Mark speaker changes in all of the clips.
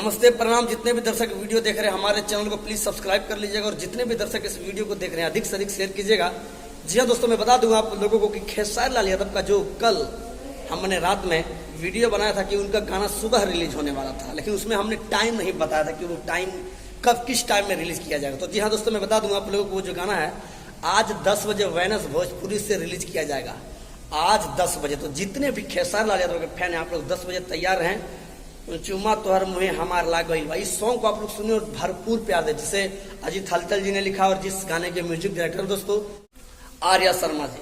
Speaker 1: नमस्ते प्रणाम। जितने भी दर्शक वीडियो देख रहे हैं हमारे चैनल को प्लीज सब्सक्राइब कर लीजिएगा और जितने भी दर्शक इस वीडियो को देख रहे हैं अधिक से अधिक शेयर कीजिएगा। जी हाँ दोस्तों, मैं बता दूंगा आप लोगों को कि खेसारी लाल यादव का जो कल हमने रात में वीडियो बनाया था कि उनका गाना सुबह रिलीज होने वाला था, लेकिन उसमें हमने टाइम नहीं बताया था कि वो टाइम कब किस टाइम में रिलीज किया जाएगा। तो जी हाँ दोस्तों, मैं बता दूंगा आप लोगों को वो जो गाना है आज 10 बजे वेनस भोजपुरी से रिलीज किया जाएगा आज 10 बजे। तो जितने भी खेसारी लाल यादव के फैन हैं आप लोग 10 बजे तैयार रहें। चुम्मा तोहर मुहे हमार लाग गई। इस सॉन्ग को आप लोग सुनिए और भरपूर प्यार दे, जिसे अजीत हलचल जी ने लिखा और जिस गाने के म्यूजिक डायरेक्टर दोस्तों आर्या शर्मा जी।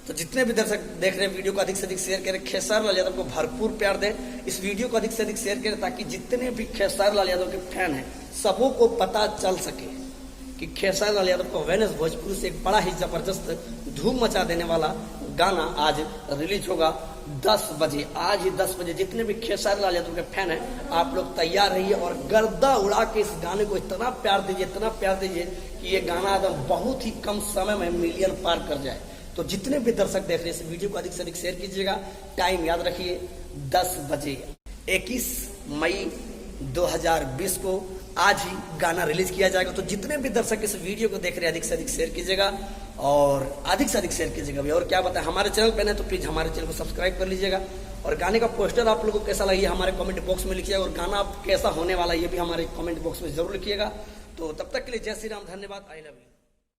Speaker 1: तो जितने भी दर्शक देख रहे हैं वीडियो को अधिक से अधिक शेयर करें, खेसारी लाल यादव को भरपूर प्यार दें, इस वीडियो को अधिक से अधिक शेयर करें ताकि जितने भी खेसारी लाल यादव के फैन हैं सबों को पता चल सके कि खेसारी लाल यादव को वेनस भोजपुरी से एक बड़ा ही जबरदस्त धूम मचा देने वाला गाना आज रिलीज होगा 10 बजे। आज ही 10 बजे जितने भी खेसारी लाल यादव के फैन हैं आप लोग तैयार रहिए और गर्दा उड़ा के इस गाने को इतना प्यार दीजिए, इतना प्यार दीजिए कि ये गाना एकदम बहुत ही कम समय में मिलियन पार कर जाए। तो जितने भी दर्शक देख रहे हैं इस वीडियो को अधिक से अधिक शेयर कीजिएगा। टाइम याद रखिए 10 बजे 21 मई 2020 को आज ही गाना रिलीज किया जाएगा। तो जितने भी दर्शक इस वीडियो को देख रहे हैं अधिक से अधिक शेयर कीजिएगा और अधिक से अधिक शेयर कीजिएगा भी। और क्या बताएं, हमारे चैनल पर है तो प्लीज हमारे चैनल को सब्सक्राइब कर लीजिएगा। और गाने का पोस्टर आप लोगों को कैसा लगे हमारे कमेंट बॉक्स में लिखिएगा और गाना कैसा होने वाला ये भी हमारे कमेंट बॉक्स में जरूर लिखिएगा। तो तब तक के लिए जय श्री राम, धन्यवाद, आई लव यू।